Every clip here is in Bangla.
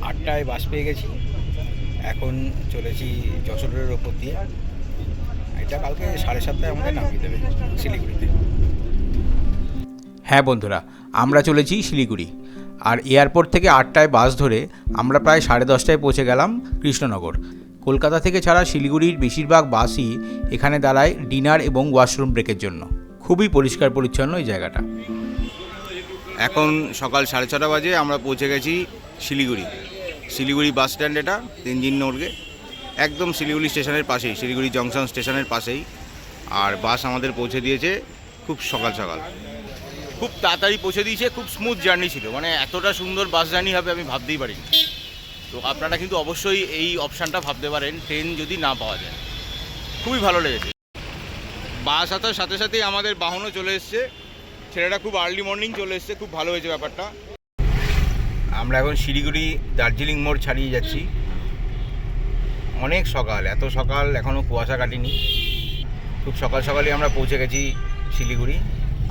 আটটায় বাস পেয়ে গেছি, এখন চলেছি যশোরের ওপর দিয়ে। এটা কালকে 7:30টায় আমাদের নামিয়ে দেবে শিলিগুড়িতে। হ্যাঁ বন্ধুরা, আমরা চলেছি শিলিগুড়ি, আর এয়ারপোর্ট থেকে 8টায় বাস ধরে আমরা প্রায় 10:30টায় পৌঁছে গেলাম কৃষ্ণনগর। কলকাতা থেকে ছাড়া শিলিগুড়ির বেশিরভাগ বাসই এখানে দাঁড়ায় ডিনার এবং ওয়াশরুম ব্রেকের জন্য। খুবই পরিষ্কার পরিচ্ছন্ন এই জায়গাটা। এখন সকাল 6:30 বাজে, আমরা পৌঁছে গেছি শিলিগুড়ি। শিলিগুড়ি বাস স্ট্যান্ড, এটা তেনজিং নর্গে, একদম শিলিগুড়ি স্টেশনের পাশেই, শিলিগুড়ি জংশন স্টেশনের পাশেই। আর বাস আমাদের পৌঁছে দিয়েছে খুব সকাল সকাল, খুব তাড়াতাড়ি পৌঁছে দিয়েছে। খুব স্মুথ জার্নি ছিল, মানে এতটা সুন্দর বাস জার্নি হবে আমি ভাবতেই পারিনি। তো আপনারা কিন্তু অবশ্যই এই অপশানটা ভাবতে পারেন, ট্রেন যদি না পাওয়া যায়। খুবই ভালো লেগেছে। বাস আসার সাথে সাথেই আমাদের বাহনও চলে এসছে। ছেলেটা খুব আর্লি মর্নিং চলে এসছে, খুব ভালো হয়েছে ব্যাপারটা। আমরা এখন শিলিগুড়ি দার্জিলিং মোড় ছাড়িয়ে যাচ্ছি। অনেক সকাল, এত সকাল এখনও কুয়াশা কাটেনি। খুব সকাল সকালই আমরা পৌঁছে গেছি শিলিগুড়ি।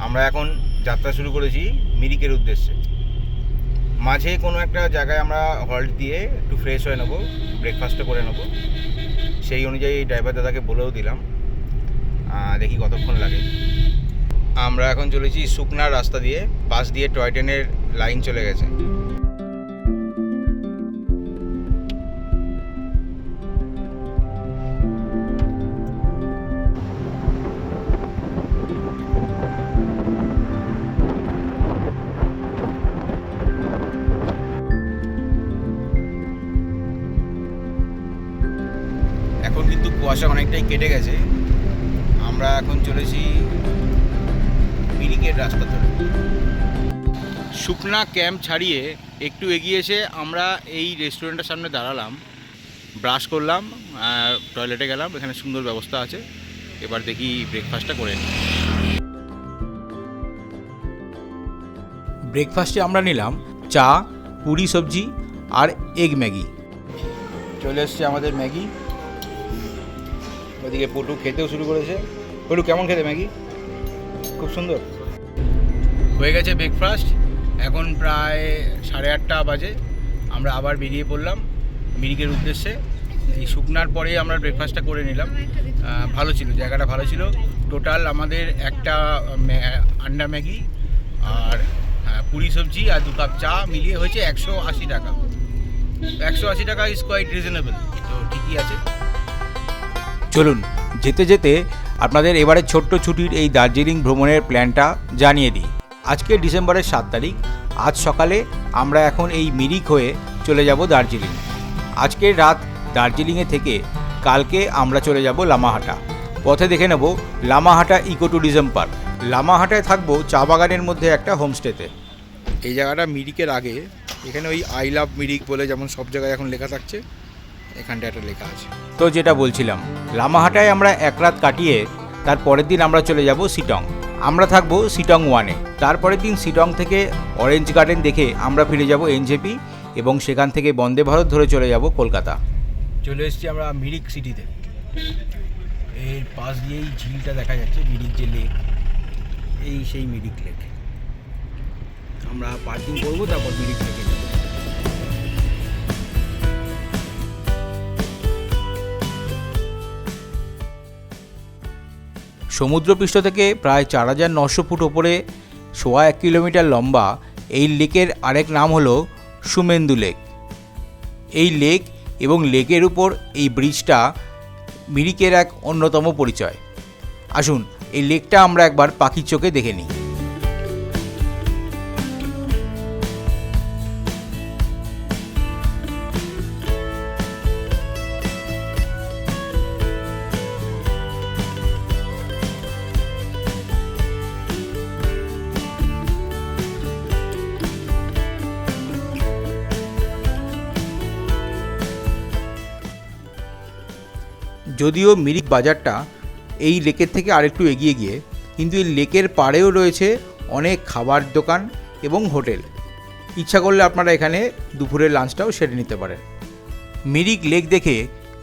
আমরা এখন যাত্রা শুরু করেছি মিরিকের উদ্দেশ্যে। মাঝে কোনো একটা জায়গায় আমরা হল্ট দিয়ে একটু ফ্রেশ হয়ে নেবো, ব্রেকফাস্টও করে নেবো। সেই অনুযায়ী ড্রাইভার দাদাকে বলেও দিলাম, দেখি কতক্ষণ লাগে। আমরা এখন চলেছি শুকনার রাস্তা দিয়ে, পাশ দিয়ে টয় ট্রেনের লাইন চলে গেছে। এখন কিন্তু কুয়াশা অনেকটাই কেটে গেছে। আমরা এখন চলেছি মিরিকের রাস্তা ধরে। শুকনা ক্যাম্প ছাড়িয়ে একটু এগিয়ে এসে আমরা এই রেস্টুরেন্টের সামনে দাঁড়ালাম, ব্রাশ করলাম, টয়লেটে গেলাম। এখানে সুন্দর ব্যবস্থা আছে। এবার দেখি ব্রেকফাস্টটা করে নিই। ব্রেকফাস্টে আমরা নিলাম চা, পুরি সবজি আর এগ ম্যাগি। চলে এসছে আমাদের ম্যাগি। ওদিকে পটু খেতেও শুরু করেছে। পটু কেমন খেতে ম্যাগি? খুব সুন্দর হয়ে গেছে ব্রেকফাস্ট। এখন প্রায় 8:30 বাজে। আমরা আবার বেরিয়ে পড়লাম মিরিকের উদ্দেশ্যে। এই শুকনার পরে আমরা ব্রেকফাস্টটা করে নিলাম। ভালো ছিল, জায়গাটা ভালো ছিল। টোটাল আমাদের একটা আন্ডা ম্যাগি আর পুরি সবজি আর 2 কাপ চা মিলিয়ে হয়েছে 180 টাকা। 180 টাকা ইজ কোয়াইট রিজনেবল, তো ঠিকই আছে। চলুন যেতে যেতে আপনাদের এবারে ছোট্ট ছুটির এই দার্জিলিং ভ্রমণের প্ল্যানটা জানিয়ে দিই। আজকে ডিসেম্বরের 7 তারিখ। আজ সকালে আমরা এখন এই মিরিক হয়ে চলে যাব দার্জিলিং। আজকের রাত দার্জিলিংয়ে থেকে কালকে আমরা চলে যাব লামাহাটা। পথে দেখে নেব লামাহাটা ইকো ট্যুরিজম পার্ক। লামাহাটায় থাকবো চা বাগানের মধ্যে একটা হোমস্টেতে। এই জায়গাটা মিরিকের আগে, এখানে ওই আই লাভ মিরিক বলে যেমন সব জায়গায় এখন লেখা থাকছে, এখানটা একটা লেখা আছে। তো যেটা বলছিলাম, লামাহাটায় আমরা এক রাত কাটিয়ে তার পরের দিন আমরা চলে যাব শিটং। আমরা থাকবো শিটং 1-এ। তারপরের দিন শিটং থেকে অরেঞ্জ গার্ডেন দেখে আমরা ফিরে যাব এনজেপি এবং সেখান থেকে বন্দে ভারত ধরে চলে যাব কলকাতা। চলে এসেছি আমরা মিরিক সিটিতে। এর পাশ দিয়েই ঝিলটা দেখা যাচ্ছে, মিরিক যে লেক, এই সেই মিরিক লেক। আমরা পার্কিং করবো, তারপর মিরিক লেকে যাবো। সমুদ্রপৃষ্ঠ থেকে প্রায় 4900 ফুট ওপরে 1.25 কিলোমিটার লম্বা এই লেকের আরেক নাম হলো সুমেন্দু লেক। এই লেক এবং লেকের উপর এই ব্রিজটা মিরিকের এক অন্যতম পরিচয়। আসুন এই লেকটা আমরা একবার পাখির চোখে দেখে নিই। যদিও মিরিক বাজারটা এই লেকের থেকে আরেকটু এগিয়ে গিয়ে, কিন্তু এই লেকের পাড়েও রয়েছে অনেক খাবার দোকান এবং হোটেল। ইচ্ছা করলে আপনারা এখানে দুপুরের লাঞ্চটাও সেরে নিতে পারেন। মিরিক লেক দেখে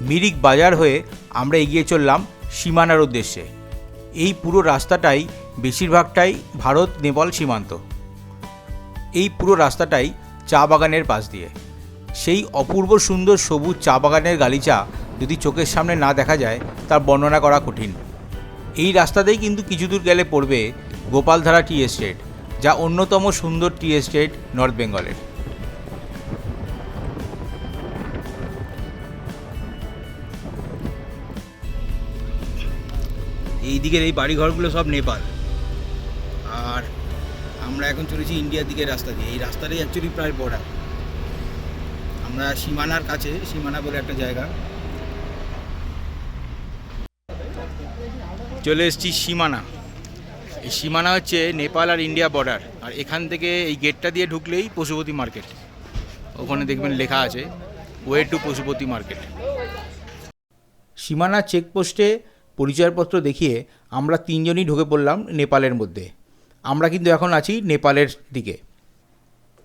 মিরিক বাজার হয়ে আমরা এগিয়ে চললাম সীমানার উদ্দেশ্যে। এই পুরো রাস্তাটাই বেশিরভাগটাই ভারত নেপাল সীমান্ত। এই পুরো রাস্তাটাই চা বাগানের পাশ দিয়ে। সেই অপূর্ব সুন্দর সবুজ চা বাগানের গালিচা যদি চোখের সামনে না দেখা যায় তার বর্ণনা করা কঠিন। এই রাস্তাতেই কিন্তু কিছু দূর গেলে পড়বে গোপালধারা টি এস্টেট, যা অন্যতম সুন্দর টি এস্টেট নর্থ বেঙ্গলের। এই দিকের এই বাড়িঘরগুলো সব নেপাল, আর আমরা এখন চলেছি ইন্ডিয়ার দিকের রাস্তা দিয়ে। এই রাস্তাটাই অ্যাকচুয়ালি প্রায় বর্ডার। আমরা সীমানার কাছে, সীমানা বলে একটা জায়গা, চলে এসেছি সীমানা। এই সীমানা হচ্ছে নেপাল আর ইন্ডিয়া বর্ডার। আর এখান থেকে এই গেটটা দিয়ে ঢুকলেই পশুপতি মার্কেট। ওখানে দেখবেন লেখা আছে ওয়ে টু পশুপতি মার্কেট। সীমানা চেকপোস্টে পরিচয়পত্র দেখিয়ে আমরা তিনজনই ঢুকে পড়লাম নেপালের মধ্যে। আমরা কিন্তু এখন আছি নেপালের দিকে।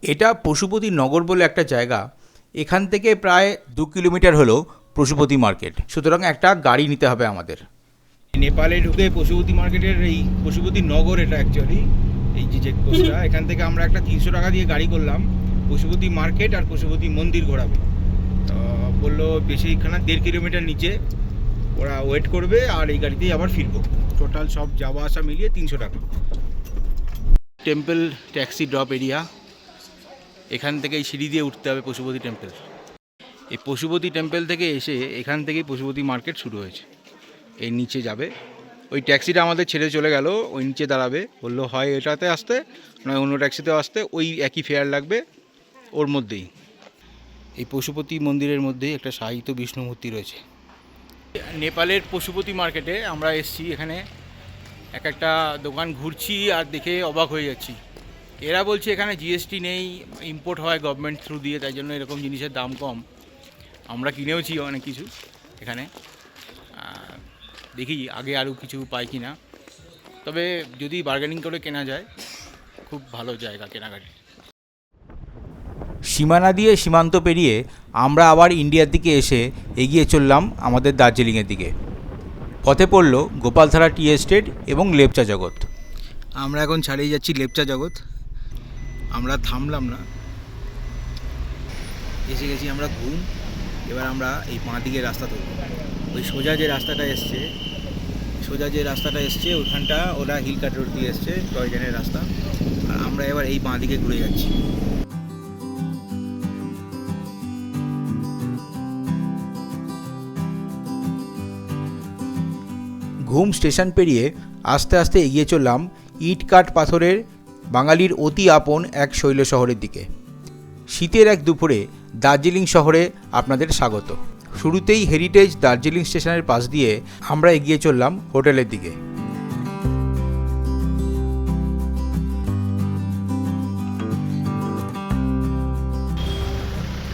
এটা পশুপতি নগর বলে একটা জায়গা। এখান থেকে প্রায় 2 কিলোমিটার হলো পশুপতি মার্কেট, সুতরাং একটা গাড়ি নিতে হবে আমাদের। নেপালে ঢুকে পশুপতি মার্কেটের এই পশুপতি নগর, এটা অ্যাকচুয়ালি এই যে চেকপোস্টটা, এখান থেকে আমরা একটা 300 টাকা দিয়ে গাড়ি করলাম। পশুপতি মার্কেট আর পশুপতি মন্দির ঘোরাবে। তো বললো বেশি এখানে 1.5 কিলোমিটার নিচে ওরা ওয়েট করবে, আর এই গাড়িতেই আবার ফিরবো। টোটাল সব যাওয়া আসা মিলিয়ে 300 টাকা। Temple taxi drop area. এখান থেকে এই সিঁড়ি দিয়ে উঠতে হবে পশুপতি টেম্পল। এই পশুপতি টেম্পল থেকে এসে এখান থেকেই পশুপতি মার্কেট শুরু হয়েছে। এই নিচে যাবে, ওই ট্যাক্সিটা আমাদের ছেড়ে চলে গেল, ওই নিচে দাঁড়াবে। বললো হয় এটাতে আসতে, নয় অন্য ট্যাক্সিতেও আসতে, ওই একই ফেয়ার লাগবে ওর মধ্যেই। এই পশুপতি মন্দিরের মধ্যেই একটা সাহিত্য বিষ্ণু মূর্তি রয়েছে। নেপালের পশুপতি মার্কেটে আমরা এসেছি। এখানে একটা দোকান ঘুরছি আর দেখে অবাক হয়ে যাচ্ছি। এরা বলছে এখানে জিএসটি নেই, ইম্পোর্ট হয় গভর্নমেন্ট থ্রু দিয়ে, তাই জন্য এরকম জিনিসের দাম কম। আমরা কিনেওছি অনেক কিছু এখানে। দেখি আগে আরও কিছু পাই কি না। তবে যদি বার্গেনিং করে কেনা যায়, খুব ভালো জায়গা কেনাকাটি। সীমানা দিয়ে সীমান্ত পেরিয়ে আমরা আবার ইন্ডিয়ার দিকে এসে এগিয়ে চললাম আমাদের দার্জিলিংয়ের দিকে। পথে পড়ল গোপালধারা টি এস্টেট এবং লেপচা জগৎ। আমরা এখন ছাড়িয়ে যাচ্ছি লেপচা জগৎ। আমরা থামলাম না, এসে গেছি আমরা ঘুম। এবার আমরা এই বাঁ দিকের রাস্তা ধরব। ওই সোজা যে রাস্তাটা এসছে ওইখানটা ওরা হিল কাট রোড দিয়ে এসছে, টয় ট্রেনের রাস্তা। আর আমরা এবার এই বাঁ দিকে ঘুরে যাচ্ছি। ঘুম স্টেশন পেরিয়ে আস্তে আস্তে এগিয়ে চললাম ইট কাঠ পাথরের বাঙালির অতি আপন এক শৈল শহরের দিকে। শীতের এক দুপুরে দার্জিলিং শহরে আপনাদের স্বাগত। শুরুতেই হেরিটেজ দার্জিলিং স্টেশনের পাশ দিয়ে আমরা এগিয়ে চললাম হোটেলের দিকে।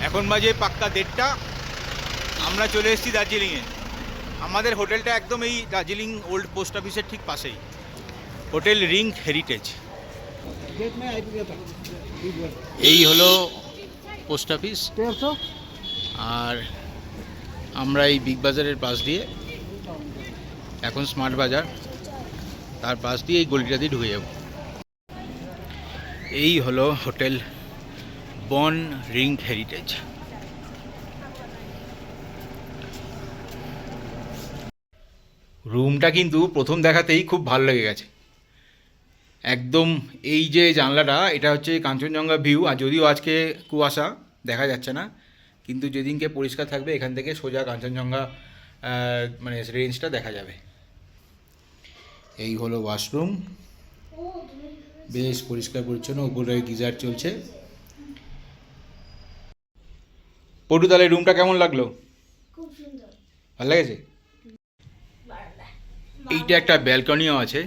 এখন বাজে পাক্কা 1:30। আমরা চলে এসেছি দার্জিলিংয়ে। আমাদের হোটেলটা একদম এই দার্জিলিং ওল্ড পোস্ট অফিসের ঠিক পাশেই, হোটেল রিং হেরিটেজ। এই হলো পোস্ট অফিস। আর আমরা এই বিগ বাজারের পাশ দিয়ে, এখন স্মার্ট বাজার, তার পাশ দিয়ে এই গলিটা দিয়ে ঢুকে যাব। এই হলো হোটেল বন রিং হেরিটেজ। রুমটা কিন্তু প্রথম দেখাতেই খুব ভালো লেগে গেছে। একদম এই যে জানলাটা, এটা হচ্ছে কাঞ্চনজঙ্ঘা ভিউ। আর যদিও আজকে কুয়াশা দেখা যাচ্ছে না, কিন্তু যেদিনকে পরিষ্কার থাকবে এখান থেকে সোজা কাঞ্চনজঙ্ঘা মানে রেঞ্জটা দেখা যাবে। এই হলো ওয়াশরুম, বেশ পরিষ্কার পরিচ্ছন্ন, উপরে গিজার চলছে। পটু, তাহলে রুমটা কেমন লাগলো? খুব সুন্দর, ভালো লেগেছে? এইটা একটা ব্যালকনিও আছে।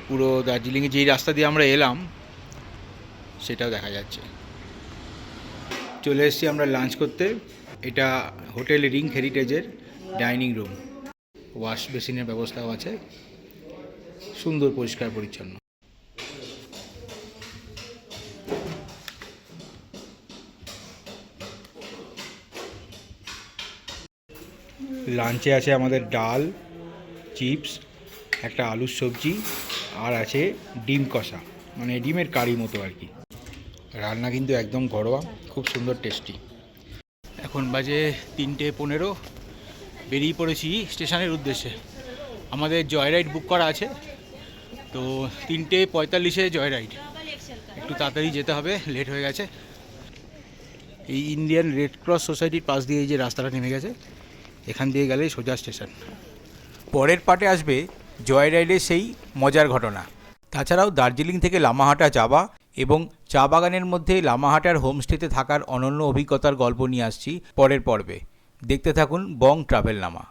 পুরো দার্জিলিংয়ে যেই রাস্তা দিয়ে আমরা এলাম সেটাও দেখা যাচ্ছে। চলে এসেছি আমরা লাঞ্চ করতে। এটা হোটেল রিং হেরিটেজের ডাইনিং রুম, ওয়াশ বেসিনের ব্যবস্থাও আছে, সুন্দর পরিষ্কার পরিচ্ছন্ন। লাঞ্চে আছে আমাদের ডাল, চিপস, একটা আলুর সবজি, আর আছে ডিম কষা, মানে ডিমের কারি মতো আর কি। রান্না কিন্তু একদম ঘরোয়া, খুব সুন্দর টেস্টি। এখন বাজে 3:15, বেরিয়ে পড়েছি স্টেশনের উদ্দেশ্যে। আমাদের জয় রাইড বুক করা আছে, তো 3:45-এ জয় রাইড, একটু তাড়াতাড়ি যেতে হবে, লেট হয়ে গেছে। এই ইন্ডিয়ান রেড ক্রস সোসাইটির পাশ দিয়ে এই যে রাস্তাটা নেমে গেছে, এখান দিয়ে গেলেই সোজা স্টেশন। পরের পার্টে আসবে জয় রাইডের সেই মজার ঘটনা। তাছাড়াও দার্জিলিং থেকে লামাহাটা যাওয়া এবং চা বাগানের মধ্যে লামাহাটার হোমস্টেতে থাকার অনন্য অভিজ্ঞতার গল্প নিয়ে আসছি পরের পর্বে। দেখতে থাকুন বং ট্রাভেলনামা।